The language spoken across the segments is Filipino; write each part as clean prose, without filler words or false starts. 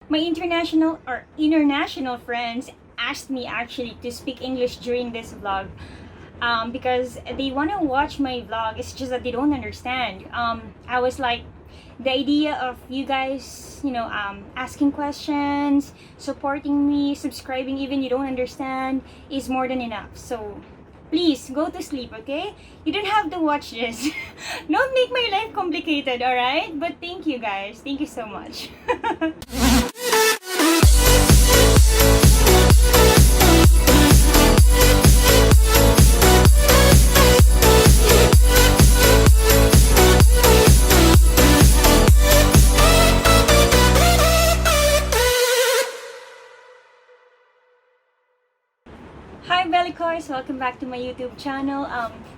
My international friends asked me actually to speak English during this vlog because they want to watch my vlog. It's just that they don't understand. I was like, the idea of you guys, asking questions, supporting me, subscribing even you don't understand is more than enough. So please go to sleep, okay? You don't have to watch this. Don't make my life complicated, alright? But thank you guys. Thank you so much. Hi belekoys! Welcome back to my YouTube channel.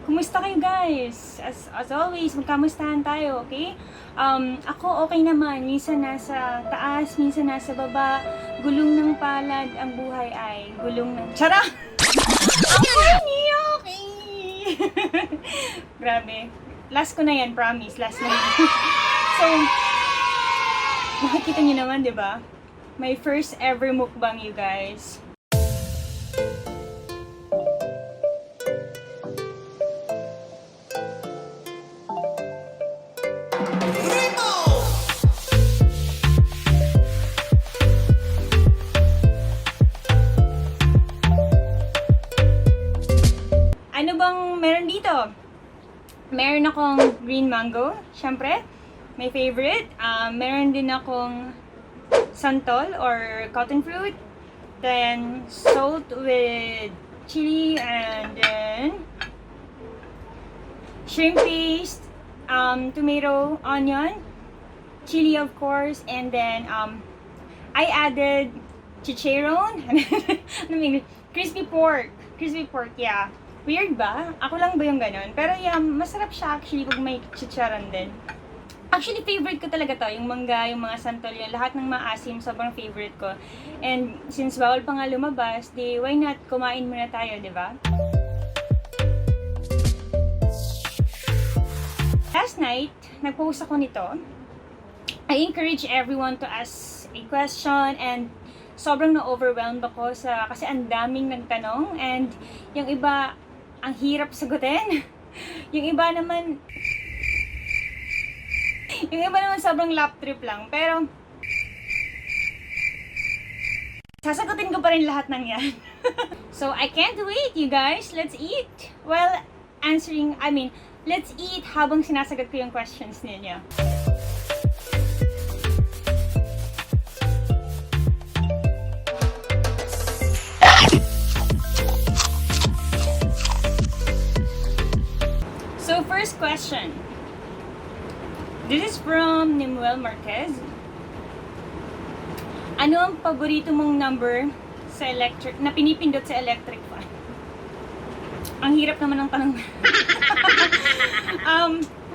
Kumusta kayo guys? As always, magkamustahan tayo, okay? Ako okay naman. Minsan nasa taas, minsan nasa baba. Gulong ng palad, ang buhay ay gulong ng... Tsara! Okay! Grabe. Last ko na yan, promise. Last na yan. So, nakikita niyo naman, di ba? My first ever mukbang, you guys. Ano bang meron dito? Meron akong green mango, syempre, my favorite. Meron din akong santol or cotton fruit. Then, salt with chili, and then shrimp paste, tomato, onion, chili of course, and then I added chicharon, crispy pork, yeah. Weird ba? Ako lang ba yung ganun? Pero yeah, masarap siya actually pag may chicharon din. Actually, favorite ko talaga to. Yung mangga, yung mga santol, yung lahat ng maasim, sobrang favorite ko. And since bawal pa nga lumabas, di why not kumain muna tayo, di ba? Last night, nag-post ako nito. I encourage everyone to ask a question and sobrang na-overwhelmed ako kasi ang daming nagtanong and yung iba ang hirap sagutin. Yung iba naman sobrang lap trip lang. Pero sasagutin ko pa rin lahat ng yan. So I can't wait, you guys. Let's eat. Well, let's eat habang sinasagot ko yung questions ninyo. So first question. This is from Nimuel Marquez. Ano ang paborito mong number sa na pinipindot sa electric fan? Ang hirap naman ng tanong.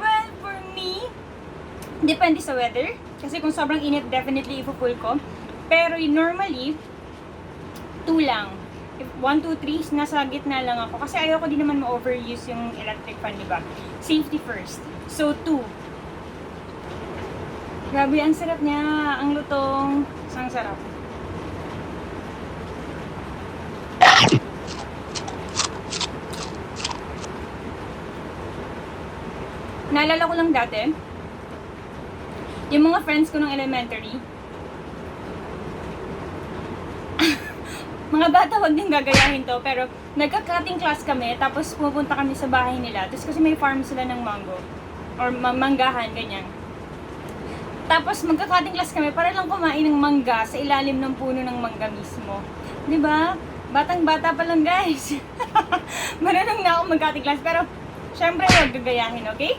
Well, for me, depende sa weather. Kasi kung sobrang init, definitely ipo-full ko. Pero normally, 2 lang. If 1, 2, 3, nasa gitna lang ako. Kasi ayoko din naman ma-overuse yung electric fan, diba? Safety first. So, 2. Grabe, ang sarap niya. Ang lutong. Ang sarap. Naalala ko lang dati, yung mga friends ko nung elementary, mga bata, wag din gagayahin to, pero nagka-cutting class kami, tapos pupunta kami sa bahay nila. Tapos kasi may farm sila ng mango, or manggahan, ganyan. Tapos magka-cutting class kami para lang kumain ng mangga sa ilalim ng puno ng mangga mismo. Diba? Batang-bata pa lang, guys. Marunong na ako mag-cutting class, pero syempre wag gagayahin, okay?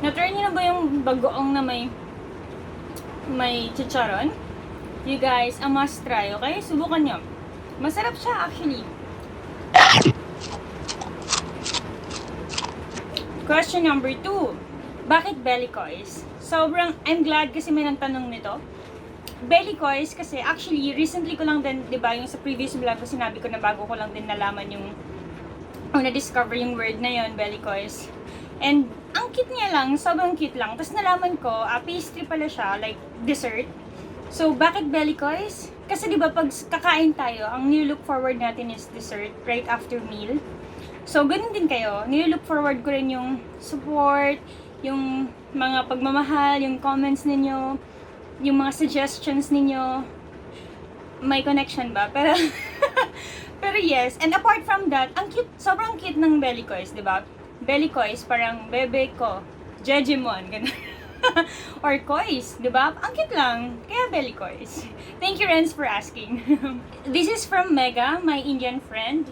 Na-try niyo na ba yung bagoong na may chicharon? You guys, a must try, okay? Subukan nyo. Masarap siya actually. Question number 2. Bakit belekoys? I'm glad kasi may nagtanong nito. Belekoys kasi actually recently ko lang din, 'di ba, yung sa previous vlog ko sinabi ko na bago ko lang din nalaman yung na-discover yung word na yon, belekoys. And ang cute niya lang, sobrang cute lang. Tapos nalaman ko, pastry pala siya, like dessert. So, bakit belekoys? Kasi di ba pag kakain tayo, ang nilook forward natin is dessert right after meal. So, ganun din kayo. Nilook forward ko rin yung support, yung mga pagmamahal, yung comments ninyo, yung mga suggestions ninyo. May connection ba? Pero, pero yes. And apart from that, ang cute, sobrang cute ng belekoys, di ba? Belekoys, parang bebe ko, Jejemon, ganun. Or kois, di ba? Ang cute lang. Kaya belekoys. Thank you, Renz, for asking. This is from Mega, my Indian friend.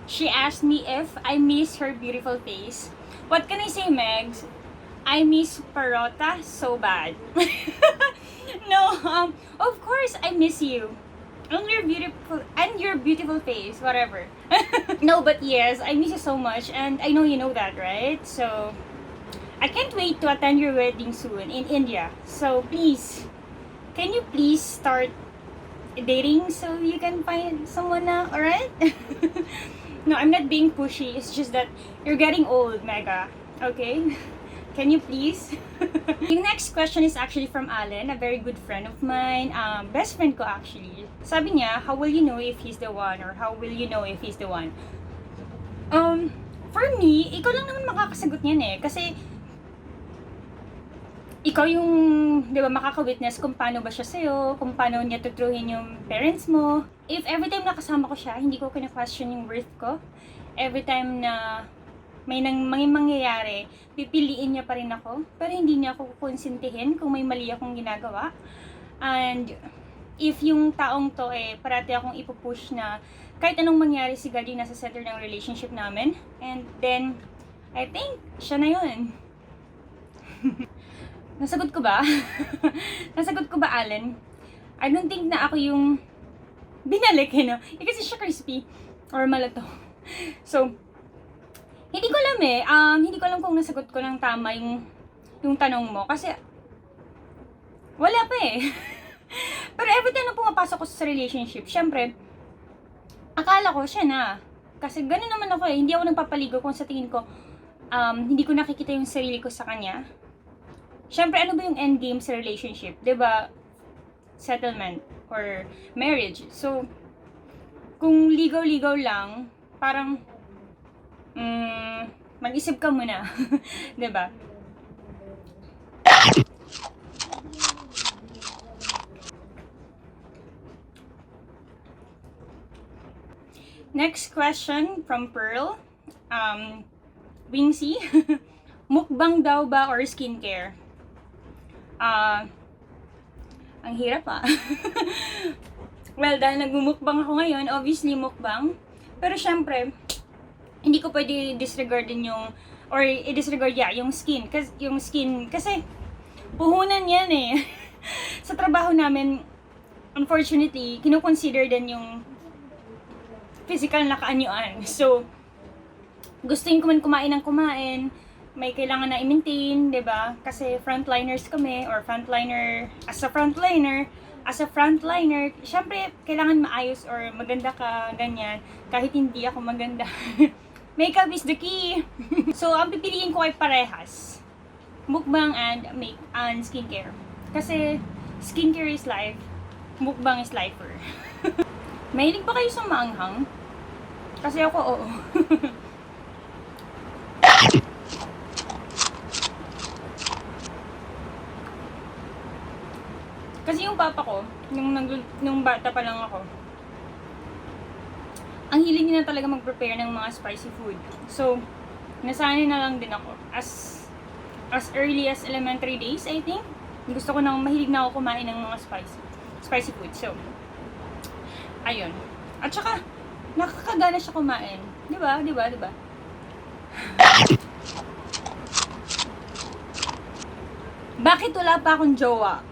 She asked me if I miss her beautiful face. What can I say, Megs? I miss parota so bad. No, of course I miss you. And your beautiful face, whatever. No, but yes, I miss you so much, and I know you know that, right? So, I can't wait to attend your wedding soon in India. So, please, can you please start dating so you can find someone now, alright? No, I'm not being pushy. It's just that you're getting old, Mega. Okay? Can you please? The next question is actually from Alan, a very good friend of mine. Best friend ko actually. Sabi niya, how will you know if he's the one? Or how will you know if he's the one? For me, ikaw lang naman makakasagot niyan eh. Kasi, ikaw yung, di ba, makaka-witness kung paano ba siya sa'yo, kung paano niya tutruhin yung parents mo. If every time nakasama ko siya, hindi ko kina-question yung worth ko. Every time na may mangyayari, pipiliin niya pa rin ako. Pero hindi niya ako kukonsintihin kung may mali akong ginagawa. And if yung taong to parati akong ipupush na kahit anong mangyari si God yung nasa center ng relationship namin. And then, I think, siya na yun. Nasagot ko ba? Nasagot ko ba, Alan? I don't think na ako yung binalik, no? Kasi siya crispy or malato. So, hindi ko alam hindi ko alam kung nasagot ko ng tama yung tanong mo. Kasi, wala pa eh. Pero every time na pumapasok ko sa relationship, syempre, akala ko siya na. Kasi gano'n naman ako eh. Hindi ako nagpapaligo kung sa tingin ko, hindi ko nakikita yung sarili ko sa kanya. Syempre, ano ba yung end game sa relationship? 'Di ba? Settlement or marriage. So, kung ligaw-ligaw lang, parang mag-isip ka muna. 'Di ba? Next question from Pearl. Wingsy. Mukbang daw ba or skincare? Ang hirap Well, dahil nagmumukbang ako ngayon, obviously mukbang. Pero syempre, hindi ko pwede disregardin yung, or i-disregard yung skin. Kasi, puhunan yan eh. Sa trabaho namin, unfortunately, kinukonsider din yung physical na kaanyuan. So, gustuin ko man kumain ng kumain, may kailangan na i-maintain, 'di ba? Kasi frontliners kami or as a frontliner, syempre kailangan maayos or maganda ka ganyan kahit hindi ako maganda. Makeup is the key. So, ang pipiliin ko ay parehas. Mukbang and skincare. Kasi skincare is life, mukbang is lifer. Mahilig ba kayo sa maanghang? Kasi ako, oo. Kasi yung papa ko, nung bata pa lang ako, ang hiling niya na talaga mag-prepare ng mga spicy food. So, nasanay na lang din ako. As early as elementary days, I think, gusto ko mahilig na ako kumain ng mga spicy food. So, ayun. At saka, nakakagana siya kumain. Di ba? Bakit wala pa akong jowa?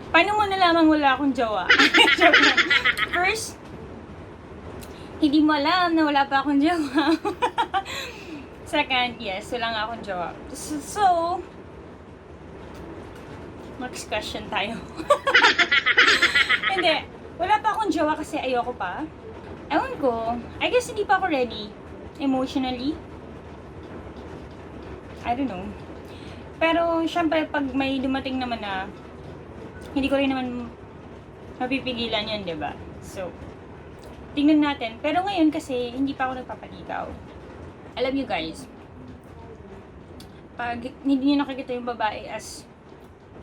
Paano mo nalaman wala akong jowa? First, hindi mo alam na wala pa akong jowa. Second, yes, wala nga akong jowa. So, next question tayo. Hindi, wala pa akong jowa kasi ayoko pa. Ewan ko, I guess hindi pa ako ready emotionally. I don't know. Pero, syempre, pag may dumating naman na, hindi ko rin naman mapipigilan yun, diba? So, tingnan natin. Pero ngayon kasi, hindi pa ako nagpapaligaw. Alam nyo guys, pag hindi nyo nakikita yung babae as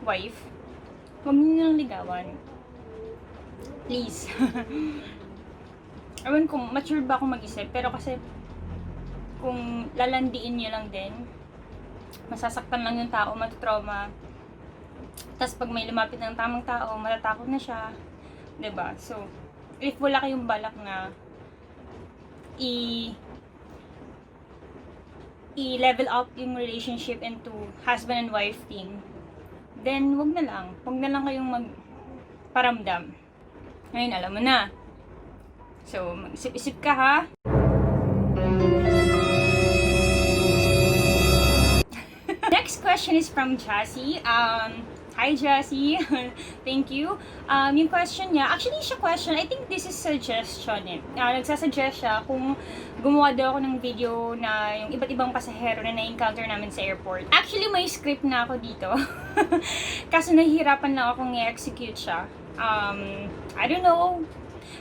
wife, huwag nyo nang ligawan. Please. Ewan kung mature ba akong mag-isip, pero kasi kung lalandiin nyo lang din, masasaktan lang yung tao, matutrauma. Tapos pag may lumapit ng tamang tao, matatakot na siya. 'Di ba? So, if wala kayong balak na i-level up yung relationship into husband and wife thing, then wag na lang. Wag na lang kayong magparamdam. Ngayon, alam mo na. So, mag-isip-isip ka ha. Next question is from Jassy. Hi Jassy. Thank you. Yung question niya, actually siya question, I think this is suggestion eh. Nagsasuggest siya kung gumawa daw ako ng video na yung iba't ibang pasahero na na-encounter namin sa airport. Actually may script na ako dito. Kaso nahihirapan lang akong i-execute siya. I don't know.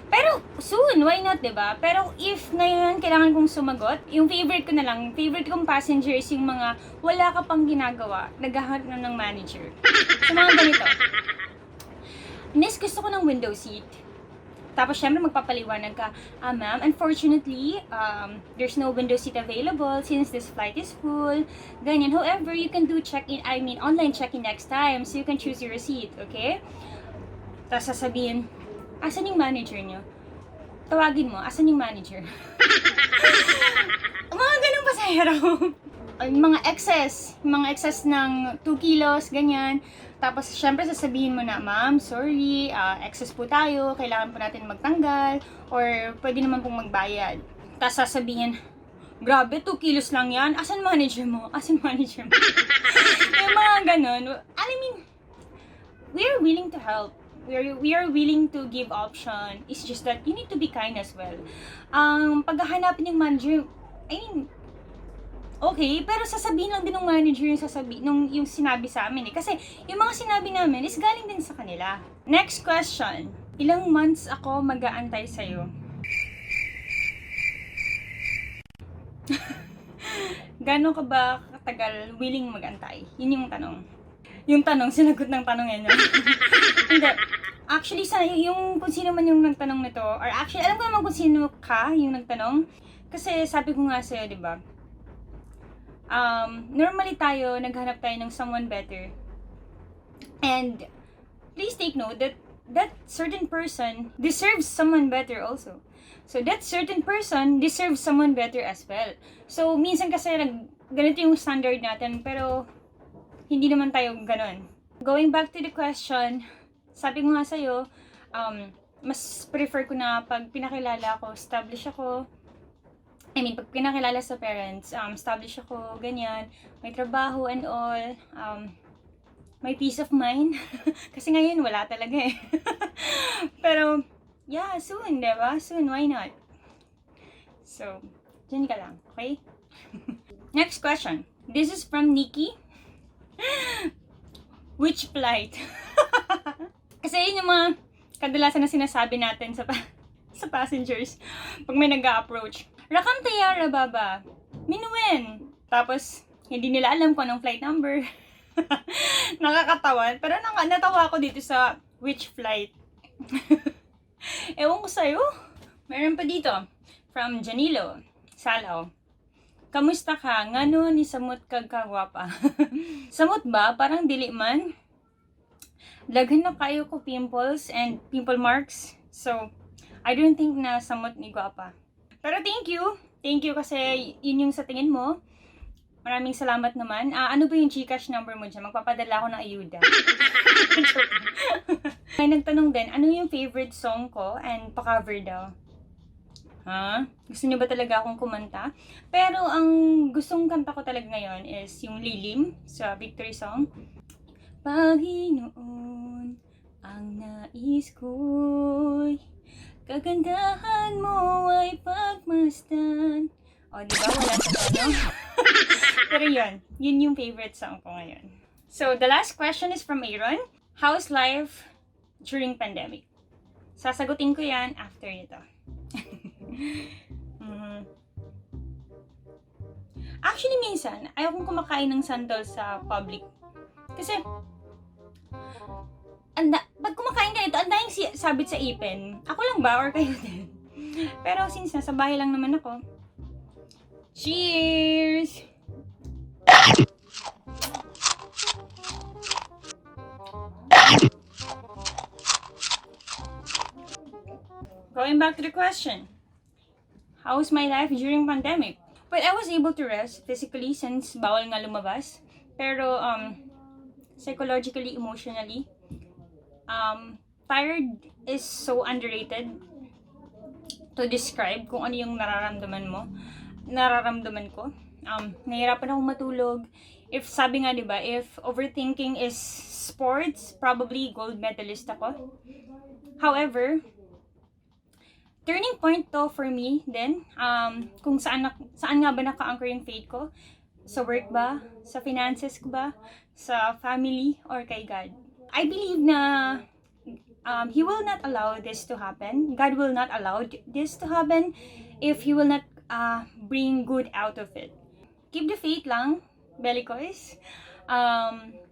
Pero soon, why not, diba? Pero if ngayon kailangan kong sumagot, yung favorite ko na lang, favorite kong passengers yung mga wala ka pang ginagawa, naghahanap na ng manager. So mga ganito. Nes, gusto ko ng window seat. Tapos syempre magpapaliwanag ka, ma'am, unfortunately, there's no window seat available since this flight is full. Ganyan. However, you can do check-in, online check-in next time so you can choose your seat, okay? Tapos sasabihin, asan yung manager nyo? Tawagin mo, asan yung manager? Mga ganun pasahero. Mga excess ng 2 kilos, ganyan. Tapos, syempre, sasabihin mo na, ma'am, sorry, excess po tayo, kailangan po natin magtanggal, or pwede naman pong magbayad. Tapos sasabihin, grabe, 2 kilos lang yan, asan manager mo? Asan manager mo? Yung mga ganun. I mean, we are willing to help. We are willing to give option. It's just that you need to be kind as well. Paghahanapin yung manager, I mean, okay, pero sasabihin lang din ng manager yung sinabi sa amin eh. Kasi yung mga sinabi namin is galing din sa kanila. Next question. Ilang months ako mag-aantay sa'yo? Gano'n ka ba katagal willing mag-antay? Yun yung tanong. Yung tanong, sinagot ng tanong yan. Hindi. Actually, yung kung sino man yung nagtanong nito, or actually, alam ko naman kung sino ka yung nagtanong. Kasi sabi ko nga sa'yo, di ba? Normally tayo, naghanap tayo ng someone better. And, please take note that that certain person deserves someone better also. So, that certain person deserves someone better as well. So, minsan kasi ganito yung standard natin, pero hindi naman tayo ganun. Going back to the question, sabi ko nga sa'yo, mas prefer ko na pag pinakilala ako, establish ako. Pag pinakilala sa parents, establish ako, ganyan, may trabaho and all, may peace of mind. Kasi ngayon, wala talaga eh. Pero, yeah, soon, diba? Soon, why not? So, dyan ka lang, okay? Next question. This is from Nikki. Which flight? Kasi yun yung mga kadalasan na sinasabi natin sa passengers pag may nag-a-approach. Rakam tayara baba. Minuwen. Tapos, hindi nila alam kung anong flight number. Nakakatawan. Pero natawa ako dito sa which flight. Ewan ko sa'yo. Meron pa dito. From Janilo. Salaw. Kamusta ka? Ngano ni samot kag kagwapa? Samot ba? Parang dili man. Daghan na kayo ko pimples and pimple marks. So, I don't think na samot ni gwapa. Pero thank you. Thank you kasi yun yung sa tingin mo. Maraming salamat naman. Ano ba yung Gcash number mo dyan? Magpapadala ako ng ayuda. May nagtanong din, ano yung favorite song ko and pa-cover daw? Gusto niyo ba talaga akong kumanta? Pero ang gustong kanta ko talaga ngayon is yung Lilim sa victory song. Panginoon, ang nais ko'y kagandahan mo ay pagmasdan. O, di ba? Wala sa tanong. Pero yun yung favorite song ko ngayon. So, the last question is from Aaron. How's life during pandemic? Sasagutin ko yan after nito. Actually, minsan, ayaw kong kumakain ng sandal sa public. Kasi, pag kumakain ka nito, ang daming sabit sa ipin. Ako lang ba? Or kayo din? Pero since nasa bahay lang naman ako, cheers! Going back to the question. How's my life during pandemic? Well, I was able to rest physically since bawal nga lumabas. Pero, psychologically, emotionally, tired is so underrated to describe kung ano yung nararamdaman ko. Nahirapan akong matulog. If, sabi nga, diba, if overthinking is sports, probably gold medalist ako. However, turning point to for me din, kung saan nga ba naka-anchor yung faith ko? Sa work ba? Sa finances ko ba? Sa family? Or kay God? I believe na He will not allow this to happen. God will not allow this to happen if He will not bring good out of it. Keep the faith lang, belekoys.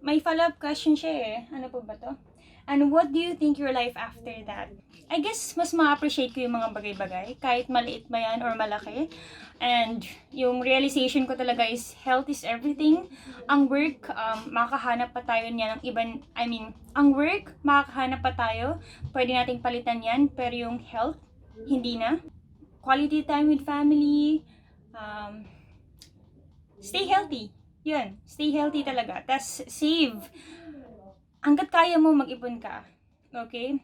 May follow-up question siya eh. Ano po ba to? And what do you think your life after that? I guess, mas ma-appreciate ko yung mga bagay-bagay, kahit maliit ba yan or malaki. And yung realization ko talaga is, health is everything. Ang work, makakahanap pa tayo niyan ng ibang, ang work, makakahanap pa tayo, pwede nating palitan yan, pero yung health, hindi na. Quality time with family, stay healthy. Yun, stay healthy talaga. Tas save. Hanggat kaya mo, mag-ipon ka. Okay?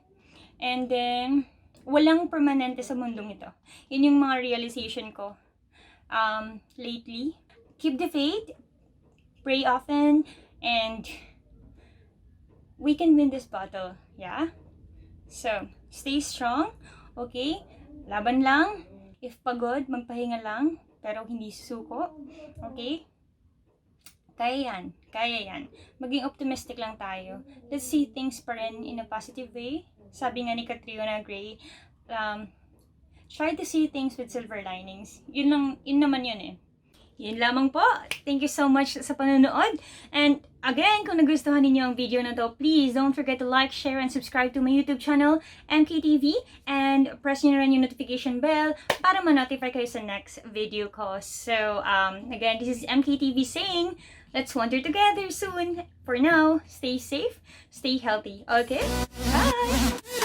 And then, walang permanente sa mundong ito. Yun yung mga realization ko lately. Keep the faith, pray often, and we can win this battle. Yeah? So, stay strong. Okay? Laban lang. If pagod, magpahinga lang. Pero hindi susuko. Okay? Kaya yan. Maging optimistic lang tayo. Let's see things pa rin in a positive way. Sabi nga ni Catriona Gray, try to see things with silver linings. Yun naman yun eh. Yun lamang po. Thank you so much sa panonood. And again, kung nagustuhan ninyo ang video na to, please don't forget to like, share, and subscribe to my YouTube channel, MKTV, and press nyo na rin yung notification bell para ma-notify kayo sa next video ko. So, again, this is MKTV saying, let's wonder together soon. For now, stay safe, stay healthy. Okay? Bye!